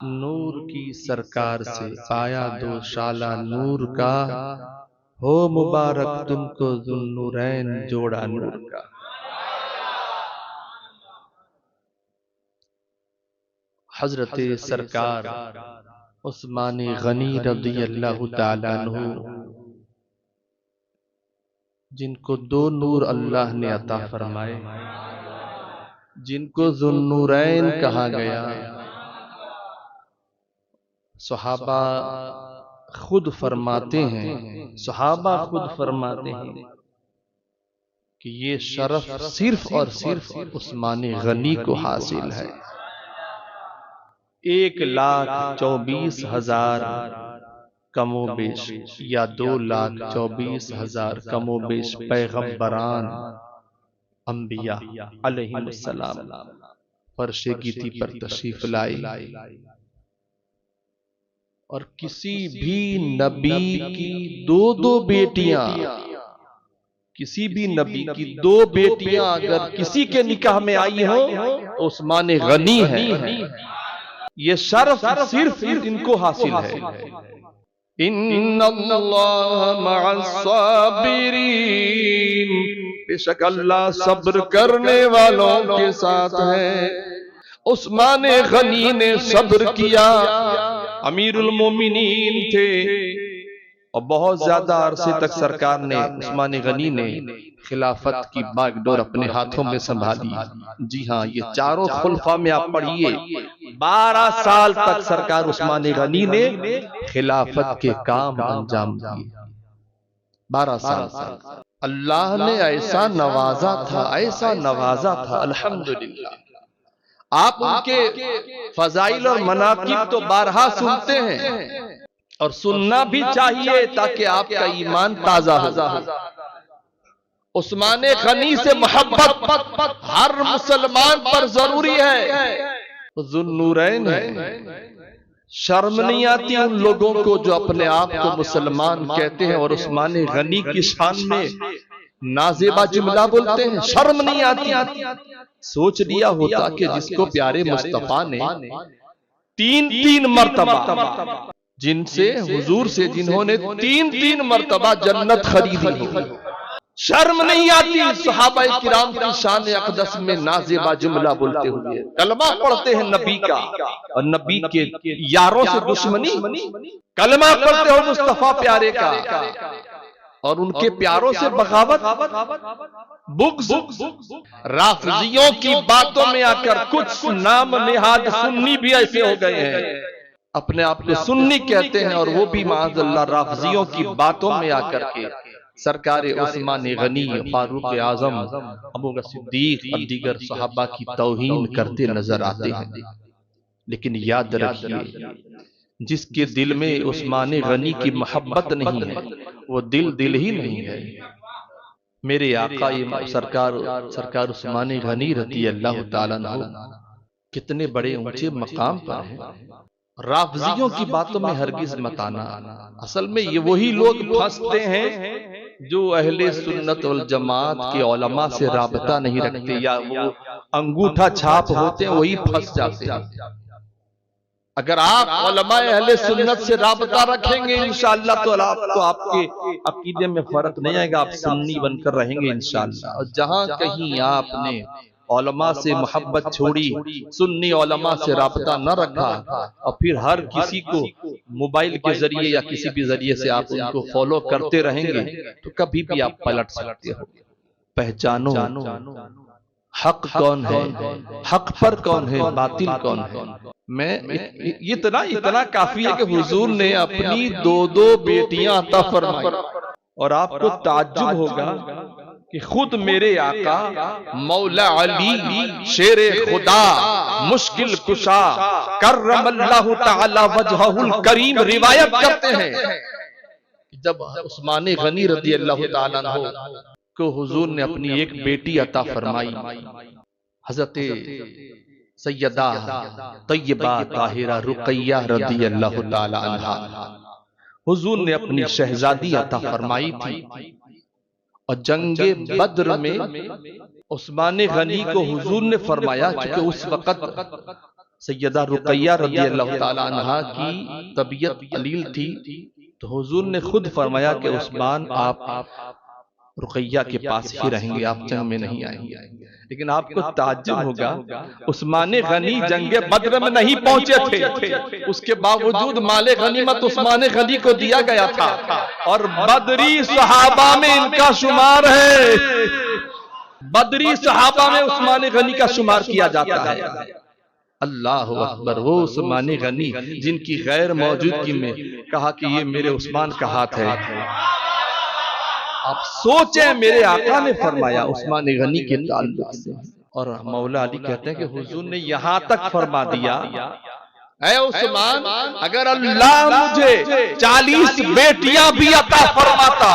نور کی سرکار سے پایا دو شالہ نور کا، ہو مبارک تم کو ذوالنورین جوڑا نور کا۔ حضرت سرکار عثمان غنی رضی اللہ تعالیٰ عنہ، جن کو دو نور اللہ نے عطا فرمائے، جن کو ذوالنورین کہا گیا، صحابہ خود فرماتے ہیں کہ یہ شرف صرف اور صرف عثمان غنی کو حاصل ہے۔ 1,24,000 کم و بیش یا 2,24,000 کم و بیش پیغمبران انبیاء علیہ السلام فرش گیتی پر تشریف لائے، اور کسی بھی نبی کی دو بیٹیاں، کسی بھی نبی کی 2 بیٹیاں اگر کسی کے نکاح میں آئی ہوں تو عثمان غنی ہے۔ یہ شرف صرف ان کو حاصل ہے۔ ان اللہ مع الصابرین، بے شک اللہ صبر کرنے والوں کے ساتھ ہے۔ عثمان غنی نے صبر کیا، امیر المومنین تھے، اور بہت زیادہ عرصے تک سرکار نے، عثمان غنی نے خلافت کی باغ ڈور اپنے ہاتھوں میں سنبھالی۔ جی ہاں، یہ چاروں خلفاء میں آپ پڑھیے، 12 سال تک سرکار عثمان غنی نے خلافت کے کام انجام دیے۔ 12 سال اللہ نے ایسا نوازا تھا، الحمدللہ۔ آپ ان کے فضائل اور مناقب تو بارہا سنتے ہیں، اور سننا بھی چاہیے تاکہ آپ کا ایمان تازہ ہو۔ عثمان غنی سے محبت ہر مسلمان پر ضروری ہے۔ ذوالنورین ہے۔ شرم نہیں آتی ان لوگوں کو جو اپنے آپ کو مسلمان کہتے ہیں اور عثمان غنی کی شان میں نازیبا جملہ بولتے ہیں؟ شرم نہیں آتی؟ سوچ لیا ہوتا کہ جس کو پیارے مصطفیٰ نے 3 مرتبہ، جن سے حضور سے جنہوں نے 3 مرتبہ جنت خریدی ہو، شرم نہیں آتی صحابہ کرام کی شان اقدس میں نازیبا جملہ بولتے ہوئے؟ کلمہ پڑھتے ہیں نبی کا اور نبی کے یاروں سے دشمنی، کلمہ پڑھتے ہو مصطفیٰ پیارے کا اور ان کے پیاروں سے بغاوت، بغض۔ رافضیوں کی باتوں میں آ کر کچھ نام نہاد سنی بھی ایسے ہو گئے ہیں، اپنے آپ کو سنی کہتے ہیں، اور وہ بھی معاذ اللہ رافضیوں کی باتوں میں آ کر کے سرکار عثمان غنی، فاروق اعظم، ابوبکر صدیق اور دیگر صحابہ کی توہین کرتے نظر آتے ہیں۔ لیکن یاد رکھیے، جس کے دل میں عثمان غنی کی محبت نہیں ہے وہ دل ہی نہیں ہے۔ میرے آقا سرکار عثمان غنی رضی اللہ تعالیٰ عنہ کتنے بڑے اونچے مقام پر ہیں۔ رافضیوں کی باتوں میں ہرگز مت آنا۔ اصل میں یہ وہی لوگ پھنستے ہیں جو اہل سنت والجماعت کے علماء سے رابطہ نہیں رکھتے، یا وہ انگوٹھا چھاپ ہوتے ہیں، وہی پھنس جاتے ہیں۔ اگر آپ علماء اہل سنت سے رابطہ رکھیں گے انشاءاللہ تو آپ کے عقیدے میں فرق نہیں آئے گا، آپ سنی بن کر رہیں گے انشاءاللہ۔ اور جہاں کہیں آپ نے علماء سے محبت چھوڑی، سنی علماء سے رابطہ نہ رکھا، اور پھر ہر کسی کو موبائل کے ذریعے یا کسی بھی ذریعے سے آپ ان کو فالو کرتے رہیں گے تو کبھی بھی آپ پلٹ سکتے ہو۔ پہچانو حق کون ہے، حق پر کون ہے، باطل کون ہے۔ میں اتنا کافی ہے کہ حضور نے اپنی 2 بیٹیاں عطا فرمائی، اور آپ کو تعجب ہوگا کہ خود میرے آقا مولا علی شیر خدا مشکل کشا کرم اللہ تعالی وجہہ الکریم روایت کرتے ہیں جب عثمان غنی رضی اللہ تعالیٰ عنہ کو حضور نے اپنی ایک بیٹی عطا فرمائی، حضرت سیدہ طیبہ طاہرہ رقیہ رضی اللہ تعالیٰ عنہ، حضور نے اپنی شہزادی عطا فرمائی تھی۔ اور جنگ بدر میں عثمان غنی کو حضور نے فرمایا، چونکہ اس وقت سیدہ رقیہ رضی اللہ تعالی عنہا کی طبیعت علیل تھی، تو حضور نے خود فرمایا کہ عثمان آپ رقیہ کے پاس ہی رہیں گے، آپ جنگ میں نہیں آئیں گے۔ لیکن آپ کو تعجب ہوگا، عثمان غنی جنگ بدر میں نہیں پہنچے تھے، اس کے باوجود مال غنیمت عثمان غنی کو دیا گیا تھا، اور بدری صحابہ میں ان کا شمار ہے، بدری صحابہ میں عثمان غنی کا شمار کیا جاتا ہے۔ اللہ اکبر، وہ عثمان غنی جن کی غیر موجودگی میں کہا کہ یہ میرے عثمان کا ہاتھ ہے۔ آپ سوچیں، میرے آقا نے فرمایا عثمان غنی کے تعلق سے، اور مولا علی کہتے ہیں کہ حضور نے یہاں تک فرما دیا، اے عثمان اگر اللہ مجھے 40 بیٹیاں بھی عطا فرماتا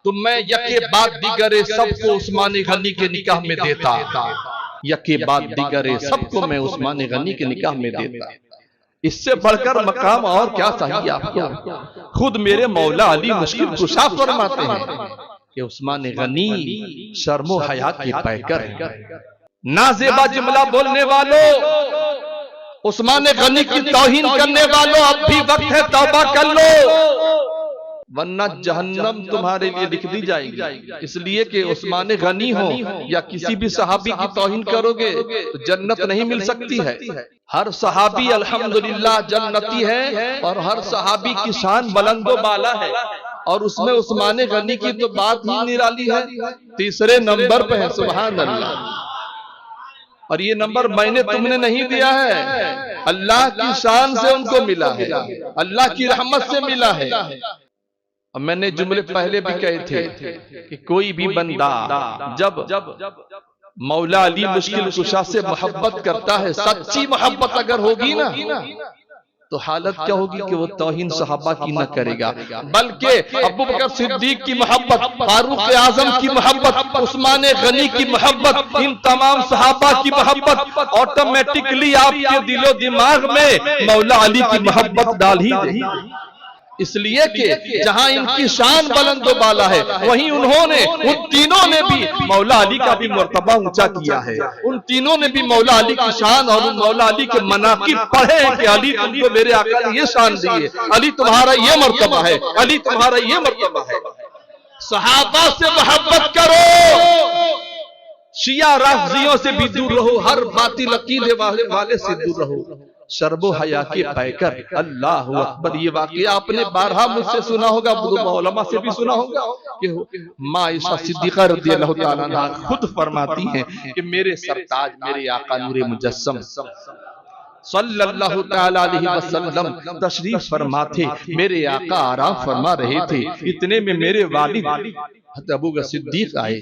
تو میں یکے بعد دیگر سب کو عثمان غنی کے نکاح میں دیتا، یکے بعد دیگر سب کو میں عثمان غنی کے نکاح میں دیتا۔ اس سے بڑھ کر مقام اور کیا چاہیے آپ کو؟ خود میرے مولا علی مشکل کشا فرماتے ہیں کہ عثمان غنی شرم و حیا کی پیکر ہیں۔ نازیبا جملہ بولنے والوں، عثمان غنی کی توہین کرنے والوں، اب بھی وقت ہے توبہ کر لو، ورنہ جہنم تمہارے لیے لکھ دی جائے گی۔ اس لیے کہ عثمان غنی ہو یا کسی بھی صحابی کی توہین کرو گے تو جنت نہیں مل سکتی ہے۔ ہر صحابی الحمدللہ جنتی ہے، اور ہر صحابی کی شان بلند و بالا ہے، اور اس میں عثمان غنی کی تو بات ہی نرالی ہے، تیسرے نمبر پہ ہے۔ سبحان اللہ۔ اور یہ نمبر میں نے تم نے نہیں دیا ہے، اللہ کی شان سے ان کو ملا ہے، اللہ کی رحمت سے ملا ہے۔ اب میں نے جملے پہلے بھی کہے تھے کہ کوئی بھی بندہ جب مولا علی مشکل کشا سے محبت کرتا ہے، سچی محبت اگر ہوگی نا، تو حالت کیا ہوگی کہ وہ توہین صحابہ کی نہ کرے گا، بلکہ ابو بکر صدیق کی محبت، فاروق اعظم کی محبت، عثمان غنی کی محبت، ان تمام صحابہ کی محبت آٹومیٹکلی آپ کے دل و دماغ میں مولا علی کی محبت ڈال ہی دے گی۔ اس لیے کہ جہاں ان کی شان بلند و بالا ہے، وہیں انہوں نے، ان تینوں نے بھی مولا علی کا بھی مرتبہ اونچا کیا ہے۔ ان تینوں نے بھی مولا علی کی شان اور مولا علی کے مناقب پڑھے ہیں کہ علی تم کو میرے آقا نے یہ شان دی ہے، علی تمہارا یہ مرتبہ ہے، علی تمہارا یہ مرتبہ ہے۔ صحابہ سے محبت کرو، شیعہ رافضیوں سے بھی دور رہو، ہر باطل عقیدے والے سے دور رہو، شرب و حیا کے پیکر۔ اللہ اکبر۔ یہ واقعہ آپ نے بارہا مجھ سے سنا ہوگا، علماء سے بھی سنا ہوگا کہ ماں عائشہ صدیقہ رضی اللہ تعالیٰ عنہ خود فرماتی ہیں کہ میرے سرتاج، میرے آقا نور مجسم صلی اللہ تعالیٰ علیہ وسلم تشریف فرما تھے، میرے آقا آرام فرما رہے تھے، اتنے میں میرے والد حضرت ابو بکر صدیق آئے،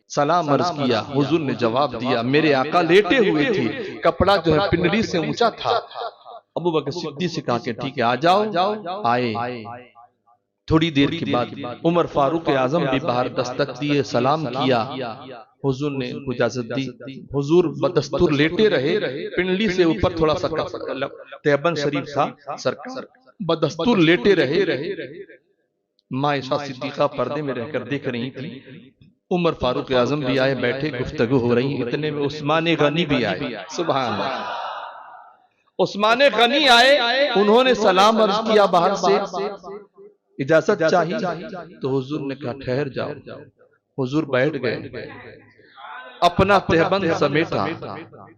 سلام عرض کیا، حضور نے جواب دیا، میرے آقا لیٹے ہوئے تھے، کپڑا جو ہے پنڈلی سے اونچا تھا۔ ابو بکر صدیق سے کہا کہ ٹھیک ہے آ جاؤ، آئے۔ تھوڑی دیر کے بعد عمر فاروق اعظم بھی باہر دستک دیے، سلام کیا، حضور نے ان کو اجازت دی، حضور بدستور لیٹے رہے، پنڈلی سے اوپر تھوڑا سا تیبن شریف تھا، سرکار بدستور لیٹے رہے۔ ماں عائشہ صدیقہ پردے میں رہ کر دیکھ رہی تھی، عمر فاروق اعظم بھی آئے، بیٹھے گفتگو ہو رہی، اتنے میں عثمان غنی بھی آئے۔ سبحان اللہ۔ عثمان غنی آئے، انہوں نے سلام عرض کیا، باہر سے اجازت چاہی، تو حضور نے کہا ٹھہر جاؤ۔ حضور بیٹھ گئے، اپنا تہبند سمیٹا،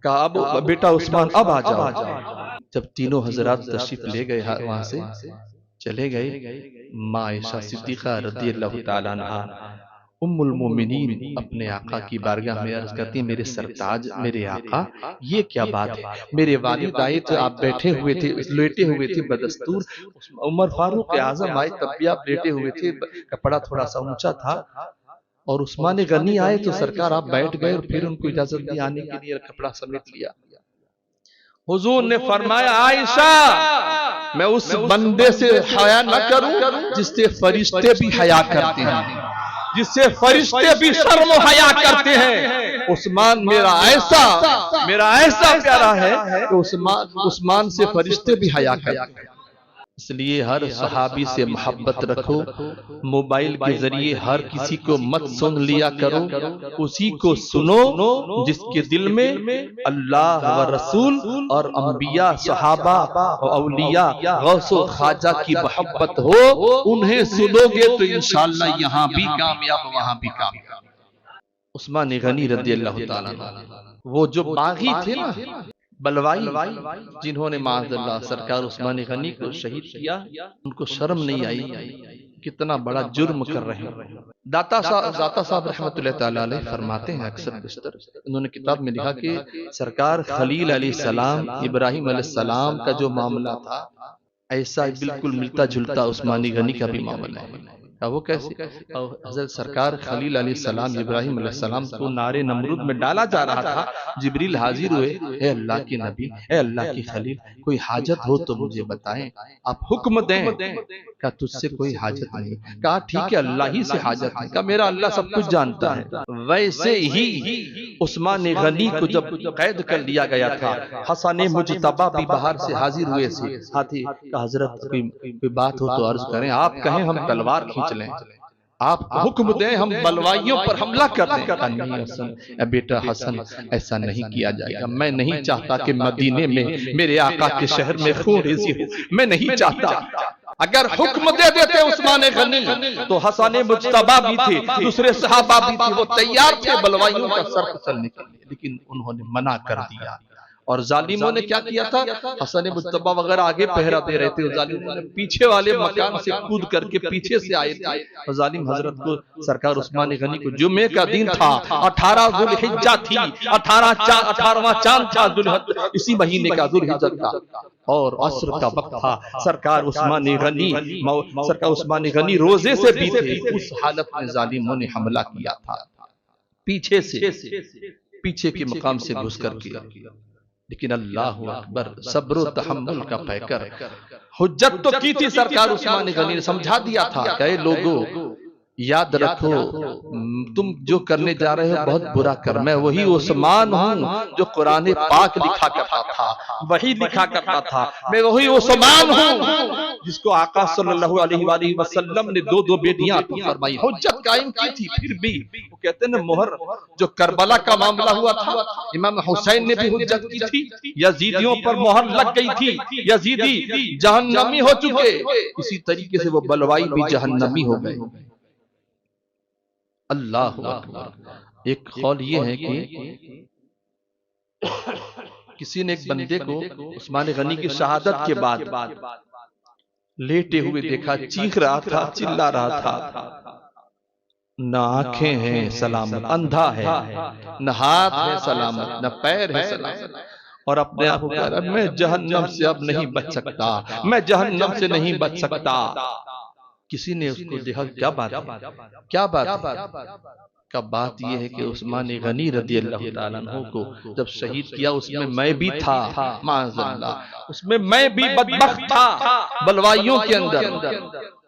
کہا اب بیٹا عثمان اب آ جاؤ۔ جب تینوں حضرات تشریف لے گئے وہاں سے چلے گئے، ماں عائشہ صدیقہ رضی اللہ تعالیٰ عنہا ام المومنین اپنے آقا کی بارگاہ میں عرض کرتی ہیں، میرے سرتاج، میرے آقا یہ کیا بات ہے؟ میرے والد آئے تو آپ بیٹھے ہوئے تھے، لیٹے ہوئے تھے بدستور، عمر فاروق اعظم آئے تب بھی آپ لیٹے ہوئے تھے، کپڑا تھوڑا سا اونچا تھا، اور عثمان غنی آئے تو سرکار آپ بیٹھ گئے، اور پھر ان کو اجازت دی آنے کے لیے، کپڑا سمیٹ لیا۔ حضور نے فرمایا عائشہ میں اس بندے سے حیا نہ کروں جس سے فرشتے بھی حیا کرتے ہیں، جس سے فرشتے بھی شرم و حیا کرتے ہیں۔ عثمان میرا ایسا پیارا ہے کہ عثمان سے فرشتے بھی حیا کرتے ہیں۔ اس لیے ہر صحابی سے محبت رکھو، موبائل کے ذریعے ہر کسی کو مت سن لیا کرو، اسی کو سنو جس کے دل میں اللہ و رسول اور انبیاء، صحابہ و اولیاء، غوث و خواجہ کی محبت ہو، انہیں سنو گے تو انشاءاللہ یہاں بھی کامیاب وہاں بھی کامیاب۔ عثمان غنی رضی اللہ تعالیٰ عنہ وہ جو باغی تھے نا، بلوائی، جنہوں نے معاذ اللہ سرکار عثمان غنی کو شہید کیا، ان کو شرم نہیں آئی کتنا بڑا جرم کر رہے ہیں۔ داتا صاحب رحمت اللہ تعالیٰ علیہ فرماتے ہیں اکثر بیشتر، انہوں نے کتاب میں لکھا کہ سرکار خلیل علیہ السلام، ابراہیم علیہ السلام کا جو معاملہ تھا، ایسا بالکل ملتا جلتا عثمان غنی کا بھی معاملہ ہے۔ وہ کیسے؟ حضرت سرکار خلیل علیہ السلام، ابراہیم علیہ السلام کو نار نمرود میں ڈالا جا رہا تھا، جبریل حاضر ہوئے، اے اللہ کی نبی، اے اللہ کی خلیل، کوئی حاجت ہو تو مجھے بتائیں، آپ حکم دیں۔ کہا تجھ سے کوئی حاجت نہیں۔ کہا ٹھیک ہے، اللہ ہی سے حاجت ہے۔ کہا میرا اللہ سب کچھ جانتا ہے۔ ویسے ہی عثمان غنی کو جب قید کر لیا گیا تھا، حسن مجتبی بھی باہر سے حاضر ہوئے تھے، ہاتھی کہ حضرت کوئی بات ہو تو عرض کریں، آپ کہیں ہم تلوار کھینچ لیں، آپ حکم دیں ہم بلوائیوں پر حملہ کر دیں۔ نہیں حسن، اے بیٹا حسن، ایسا نہیں کیا جائے گا، میں نہیں چاہتا کہ مدینے میں میرے آقا کے شہر میں خون ریزی ہو، میں نہیں چاہتا۔ اگر حکم دے دیتے عثمان غنی تو حسن مجتبی بھی تھے، دوسرے صحابہ بھی تھے، وہ تیار تھے بلوائیوں کا سر کچلنے کے لیے، لیکن انہوں نے منع کر دیا۔ اور ظالموں نے کیا کیا تھا؟ حسن مجتبی وغیرہ آگے پہرا دے رہے تھے، ظالموں نے پیچھے والے مکان سے کود کر کے پیچھے سے آئے تھے۔ ظالم حضرت کو سرکار عثمان غنی کو جمعے کا دن تھا، 18 ذوالحجہ تھی، 18واں چاند تھا اسی مہینے کا ذوالحجہ کا، اور عصر کا وقت تھا۔ سرکار عثمان غنی روزے سے بھی تھے، اس حالت میں ظالموں نے حملہ کیا تھا، پیچھے سے، پیچھے کے مقام سے گھس کر کیا۔ لیکن اللہ اکبر، صبر و تحمل کا پیکر، حجت تو کی تھی سرکار عثمان غنی نے، سمجھا دیا تھا کہ اے لوگو یاد رکھو تم جو کرنے جا رہے ہو بہت برا کر، میں وہی عثمان ہوں جو قرآن پاک لکھا کرتا تھا، وہی لکھا کرتا تھا، میں وہی عثمان ہوں جس کو آقا صلی اللہ علیہ وآلہ وسلم نے دو بیٹیاں عطا فرمائی، حجت قائم کی تھی۔ پھر بھی وہ کہتے ہیں مہر، جو کربلا کا معاملہ ہوا تھا، امام حسین نے بھی حجت کی تھی، یزیدیوں پر مہر لگ گئی تھی، یزیدی جہنمی ہو چکے، اسی طریقے سے وہ بلوائی بھی جہنمی ہو گئے۔ اللہ اکبر۔ ایک قول یہ ہے کہ کسی نے ایک بندے کو عثمان غنی کی شہادت کے بعد لیٹے ہوئے دیکھا، چیخ رہا تھا، چلا رہا تھا، نہ آنکھیں ہیں سلامت، اندھا ہے، نہ ہاتھ ہے سلامت، نہ پیر ہے سلامت، اور اپنے آپ کو کہہ رہا میں جہنم سے اب نہیں بچ سکتا، میں جہنم سے نہیں بچ سکتا۔ کسی نے اس کو دیکھا، کیا بات ہے، کیا بات ہے؟ کا بات یہ ہے کہ عثمان غنی رضی اللہ تعالیٰ عنہ کو جب شہید کیا اس میں بھی تھا، معاذ اللہ، اس میں بھی بدبخت تھا بلوائیوں کے اندر۔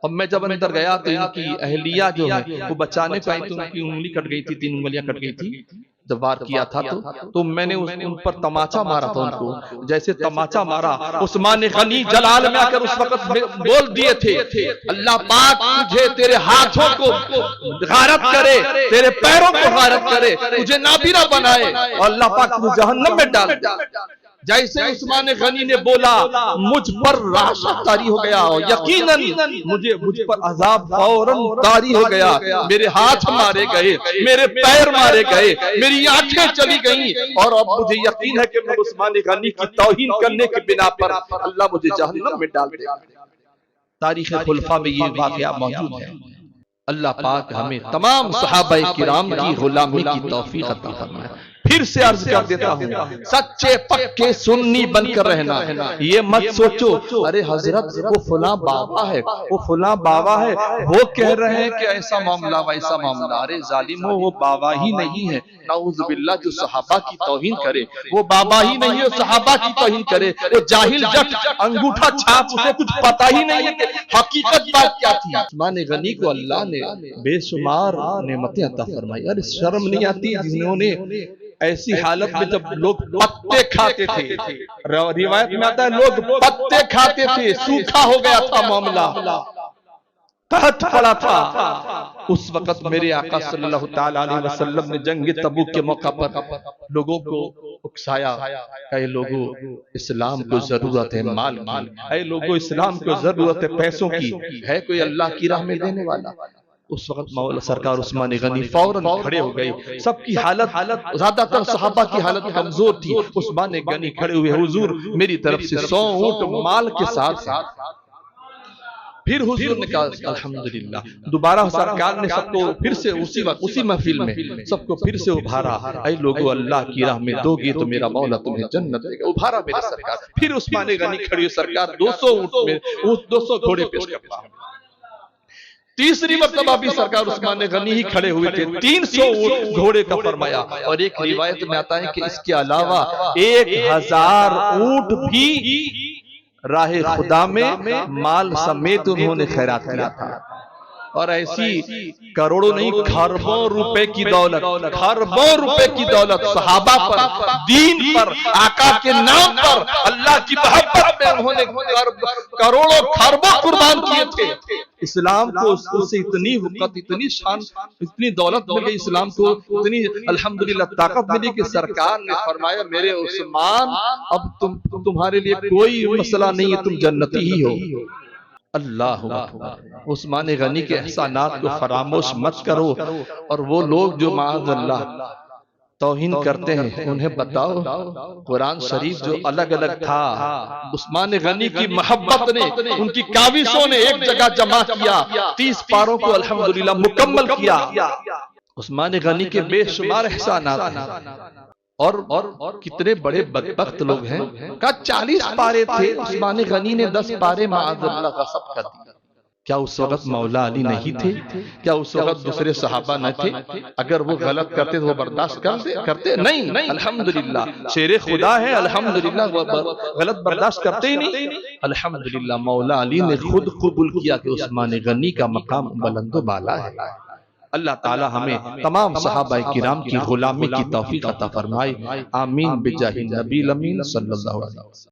اور میں جب اندر گیا تو ان کی اہلیہ جو ہے وہ بچانے پائی تو ان کی انگلی کٹ گئی تھی، 3 انگلیاں کٹ گئی تھی جب وار کیا تھا، تو میں نے ان پر تماچا مارا تھا، ان کو جیسے تماچا مارا۔ عثمان غنی جلال میں آ کر اس وقت بول دیے تھے، اللہ پاک تجھے تیرے ہاتھوں کو غارت کرے، تیرے پیروں کو غارت کرے، تجھے نابینا بنائے، اور اللہ پاک تجھے جہنم میں ڈال دے۔ جیسے عثمان غنی نے بولا مجھ پر رحشت طاری ہو گیا، یقیناً مجھ پر عذاب فوراً طاری ہو گیا، میرے ہاتھ مارے گئے، میرے پیر مارے گئے، میری آنکھیں چلی گئیں، اور اب مجھے یقین ہے کہ میں عثمان غنی کی توہین کرنے کی بنا پر اللہ مجھے جہنم میں ڈال دے گا۔ تاریخ خلفاء میں یہ واقعہ موجود ہے۔ اللہ پاک ہمیں تمام صحابہ کرام کی غلامی کی توفیق عطا فرمائے۔ پھر سے عرض کر دیتا ہوں، سچے پکے سنی بن کر رہنا، یہ مت سوچو ارے حضرت وہ فلاں بابا ہے، وہ فلاں بابا ہے، وہ کہہ رہے ہیں کہ ایسا معاملہ ویسا معاملہ، ارے ظالموں وہ بابا ہی نہیں ہے، نعوذ باللہ، جو صحابہ کی توہین کرے وہ بابا ہی نہیں ہے، صحابہ کی توہین کرے وہ جاہل جٹ انگوٹھا چھاپ، اسے کچھ پتہ ہی نہیں ہے کہ حقیقت بات کیا تھی۔ عثمان غنی کو اللہ نے بے شمار نعمتیں عطا فرمائی، ارے شرم نہیں آتی جنہوں نے ایسی حالت میں جب لوگ پتے کھاتے تھے، روایت میں آتا ہے لوگ پتے کھاتے تھے، سوکھا ہو گیا تھا معاملہ، قحط پڑا تھا، اس وقت میرے آقا صلی اللہ تعالی علیہ وسلم نے جنگ تبوک کے موقع پر لوگوں کو اکسایا، اے لوگوں اسلام کو ضرورت ہے مال کی، اے لوگوں اسلام کو ضرورت ہے پیسوں کی، ہے کوئی اللہ کی راہ میں دینے والا؟ اس وقت مولا سرکار عثمان غنی فوراً کھڑے ہو گئے، سب کی حالت زیادہ تر صحابہ کی حالت کمزور تھی، عثمان غنی کھڑے ہوئے، حضور میری طرف سے 100 اونٹ مال کے ساتھ۔ پھر حضور نے کہا الحمدللہ، دوبارہ سرکار نے سب کو پھر سے اسی وقت اسی محفل میں سب کو پھر سے ابھارا، اے لوگو اللہ کی راہ میں دو گے تو میرا مولا تمہیں جنت دے گا، ابھارا میرے سرکار۔ پھر عثمان غنی کھڑی ہوئی، سرکار 200 اونٹ میں 200 گھوڑے پیش کرتا ہوں۔ تیسری مرتبہ بھی سرکار عثمان غنی ہی کھڑے ہوئے تھے، 300 اونٹ گھوڑے کا فرمایا، اور ایک روایت میں آتا ہے کہ اس کے علاوہ 1000 اونٹ بھی راہ خدا میں مال سمیت انہوں نے خیرات کیا تھا۔ اور ایسی کروڑوں نہیں کھربوں روپے کی دولت، کھربوں روپے کی دولت صحابہ پر، دین پر، آقا کے نام پر، اللہ کی محبت میں انہوں نے کروڑوں کھربوں قربان کیے تھے۔ اسلام کو اس سے اتنی وقت، اتنی شان، اتنی دولت مل گئی اسلام کو، اتنی الحمدللہ طاقت ملی کہ سرکار نے فرمایا میرے عثمان اب تمہارے لیے کوئی مسئلہ نہیں ہے، تم جنتی ہی ہو۔ اللہ اکبر۔ عثمان غنی کے احسانات کو فراموش مت کرو، اور وہ لوگ جو معاذ اللہ توہین کرتے ہیں انہیں بتاؤ قرآن شریف جو الگ الگ تھا، عثمان غنی کی محبت نے، ان کی کاوشوں نے ایک جگہ جمع کیا، 30 پاروں کو الحمدللہ مکمل کیا۔ عثمان غنی کے بے شمار احسانات ہیں، اور کتنے بڑے بدبخت لوگ ہیں، کہا 40 پارے تھے، عثمان غنی نے 10 پارے معاذ اللہ غصب کر دی۔ کیا اس وقت مولا علی نہیں تھے؟ کیا اس وقت دوسرے صحابہ نہ تھے؟ اگر وہ غلط کرتے تو وہ برداشت کرتے نہیں، الحمدللہ شیر خدا ہے، الحمدللہ وہ غلط برداشت کرتے ہی نہیں۔ الحمدللہ مولا علی نے خود قبول کیا کہ عثمان غنی کا مقام بلند و بالا ہے۔ اللہ تعالی ہمیں تمام صحابہ کرام کی غلامی کی توفیق عطا فرمائے، آمین بجاہ نبی الامین صلی اللہ علیہ وسلم۔